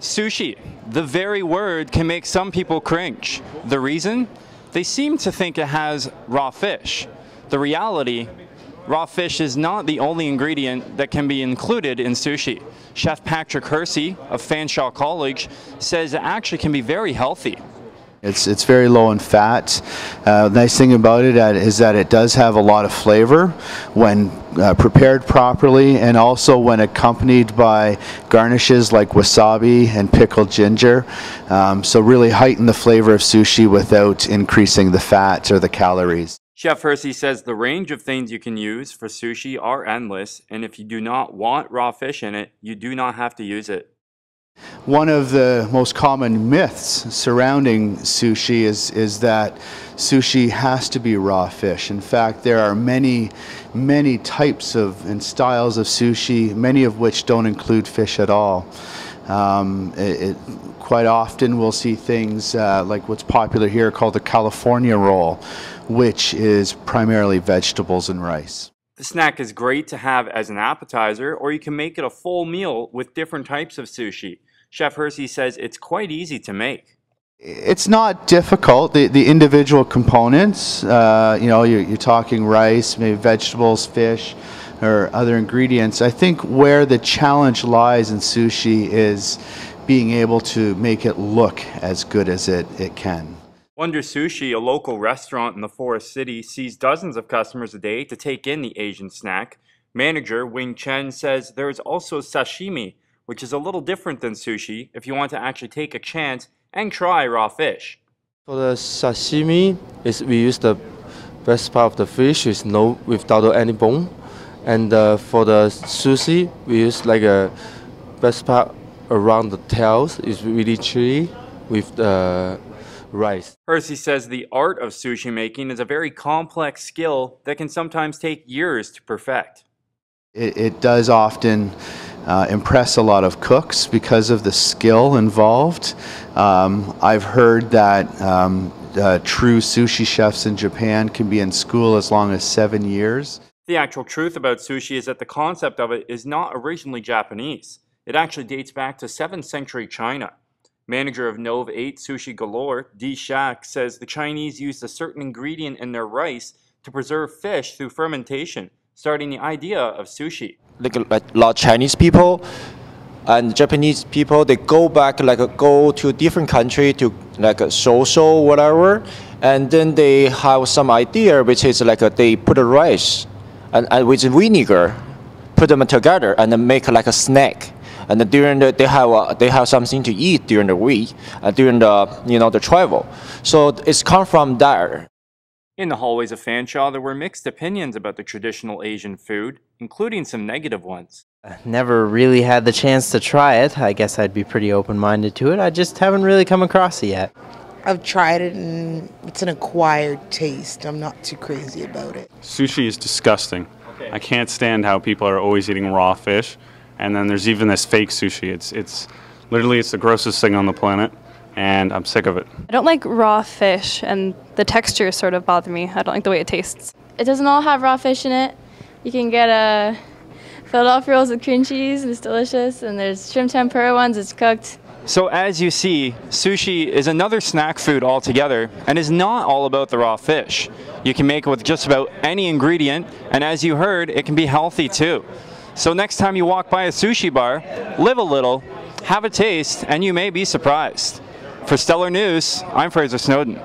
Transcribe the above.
Sushi, the very word can make some people cringe. The reason? They seem to think it has raw fish. The reality, raw fish is not the only ingredient that can be included in sushi. Chef Patrick Hersey of Fanshawe College says it actually can be very healthy. It's very low in fat. The nice thing about it is that it does have a lot of flavor when prepared properly, and also when accompanied by garnishes like wasabi and pickled ginger. So really heighten the flavor of sushi without increasing the fat or the calories. Chef Hersey says the range of things you can use for sushi are endless, and if you do not want raw fish in it, you do not have to use it. One of the most common myths surrounding sushi is that sushi has to be raw fish. In fact, there are many types of and styles of sushi, many of which don't include fish at all. Quite often we'll see things like what's popular here called the California roll, which is primarily vegetables and rice. The snack is great to have as an appetizer, or you can make it a full meal with different types of sushi. Chef Hersey says it's quite easy to make. It's not difficult. The individual components, you're talking rice, maybe vegetables, fish, or other ingredients. I think where the challenge lies in sushi is being able to make it look as good as it can. Wonder Sushi, a local restaurant in the Forest City, sees dozens of customers a day to take in the Asian snack. Manager Wing Chen says there is also sashimi, which is a little different than sushi if you want to actually take a chance and try raw fish. For the sashimi, we use the best part of the fish is without any bone, and for the sushi, we use like a best part around the tails is really chewy with the rice. Hersey says the art of sushi making is a very complex skill that can sometimes take years to perfect. It does often impress a lot of cooks because of the skill involved. I've heard that true sushi chefs in Japan can be in school as long as 7 years. The actual truth about sushi is that the concept of it is not originally Japanese. It actually dates back to 7th century China. Manager of Nove 8 Sushi Galore, Di Shak, says the Chinese used a certain ingredient in their rice to preserve fish through fermentation, starting the idea of sushi. Like a lot of Chinese people and Japanese people, they go to different country to like a social whatever, and then they have some idea which is like they put a rice and with vinegar, put them together and then make like a snack. And during they have something to eat during the week, during the travel. So it's come from there. In the hallways of Fanshawe, there were mixed opinions about the traditional Asian food, including some negative ones. Never really had the chance to try it. I guess I'd be pretty open-minded to it. I just haven't really come across it yet. I've tried it and it's an acquired taste. I'm not too crazy about it. Sushi is disgusting. I can't stand how people are always eating raw fish. And then there's even this fake sushi. It's literally the grossest thing on the planet, and I'm sick of it. I don't like raw fish, and the texture sort of bothers me. I don't like the way it tastes. It doesn't all have raw fish in it. You can get Philadelphia rolls with cream cheese, and it's delicious. And there's shrimp tempura ones, it's cooked. So as you see, sushi is another snack food altogether, and is not all about the raw fish. You can make it with just about any ingredient, and as you heard, it can be healthy too. So next time you walk by a sushi bar, live a little, have a taste, and you may be surprised. For Stellar News, I'm Fraser Snowden.